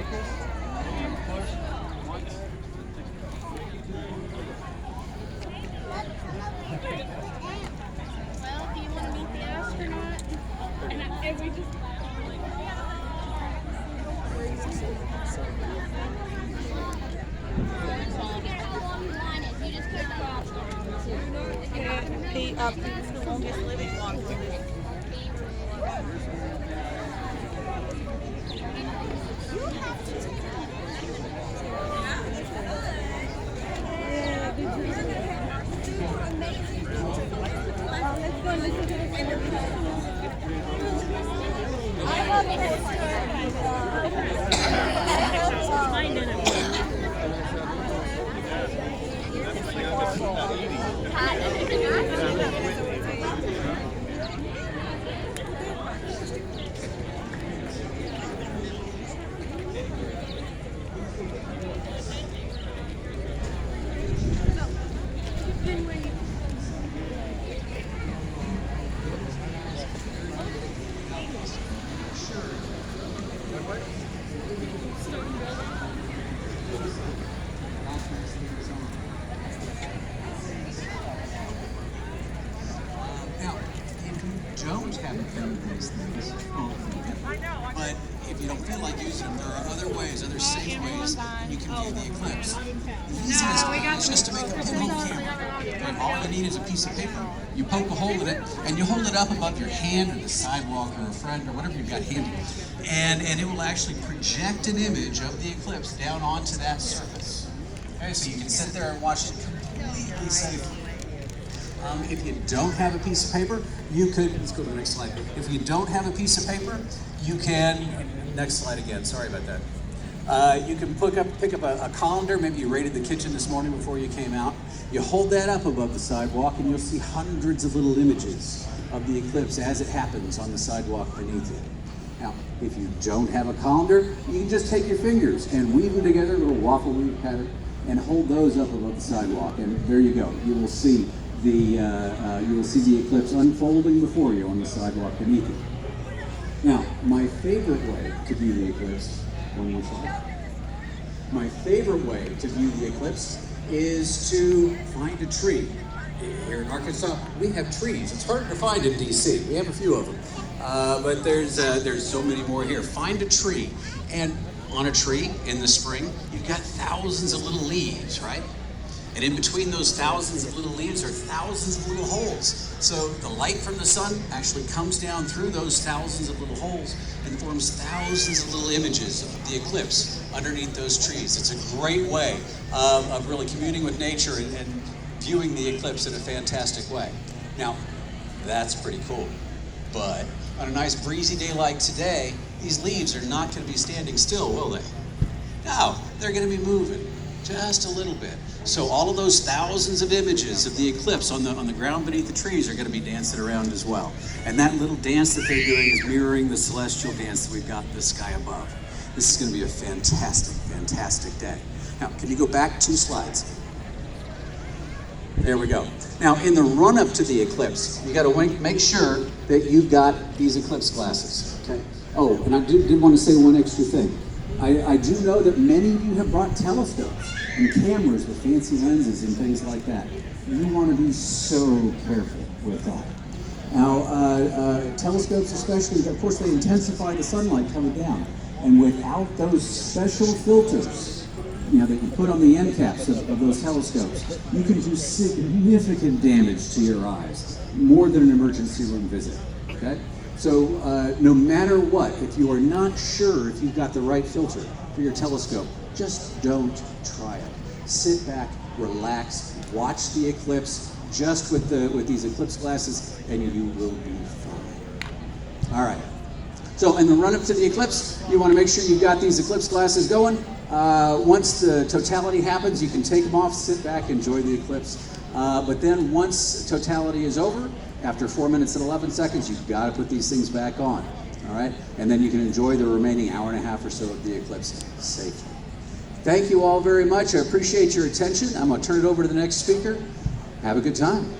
Well, do you want to meet the astronaut? And we just... He's the longest living one. Now, if you don't have a pair of these things, but if you don't feel like using them, there are other ways, other safe ways you can view the eclipse. The easiest way is just to make a pinhole camera. And all you need is a piece of paper, you poke a hole in it, and you hold it up above your hand or the sidewalk or a friend or whatever you've got handy. And it will actually project an image of the eclipse down onto that surface. Okay, so you can sit there and watch it completely safely. If you don't have a piece of paper, you could, let's go to the next slide. If you don't have a piece of paper, you can, next slide again, sorry about that. You can pick up a colander, maybe you raided the kitchen this morning before you came out. You hold that up above the sidewalk and you'll see hundreds of little images of the eclipse as it happens on the sidewalk beneath you. Now, if you don't have a colander, you can just take your fingers and weave them together in a little waffle weave pattern and hold those up above the sidewalk, and there you go. You will see the eclipse unfolding before you on the sidewalk beneath you. Now, my favorite way to view the eclipse, one more slide. My favorite way to view the eclipse is to find a tree. Here in Arkansas, we have trees. It's harder to find in DC. We have a few of them, but there's so many more here. Find a tree, and on a tree in the spring, you've got thousands of little leaves, right? And in between those thousands of little leaves are thousands of little holes. So the light from the sun actually comes down through those thousands of little holes and forms thousands of little images of the eclipse underneath those trees. It's a great way of really communing with nature and viewing the eclipse in a fantastic way. Now, that's pretty cool. But on a nice breezy day like today, these leaves are not going to be standing still, will they? No, they're going to be moving just a little bit. So all of those thousands of images of the eclipse on the ground beneath the trees are going to be dancing around as well. And that little dance that they're doing is mirroring the celestial dance that we've got in the sky above. This is going to be a fantastic, fantastic day. Now, can you go back 2 slides? There we go. Now, in the run-up to the eclipse, you got to make sure that you've got these eclipse glasses. Okay. Oh, and I did want to say one extra thing. I do know that many of you have brought telescopes and cameras with fancy lenses and things like that. You want to be so careful with that. Now, telescopes especially, of course, they intensify the sunlight coming down. And without those special filters, that you put on the end caps of those telescopes, you can do significant damage to your eyes, more than an emergency room visit, okay? So no matter what, if you are not sure if you've got the right filter for your telescope, just don't try it. Sit back, relax, watch the eclipse just with these eclipse glasses, and you will be fine. All right. So in the run-up to the eclipse, you want to make sure you've got these eclipse glasses going. Once the totality happens, you can take them off, sit back, enjoy the eclipse. But then once totality is over, after 4 minutes and 11 seconds, you've got to put these things back on, all right? And then you can enjoy the remaining hour and a half or so of the eclipse safely. Thank you all very much. I appreciate your attention. I'm going to turn it over to the next speaker. Have a good time.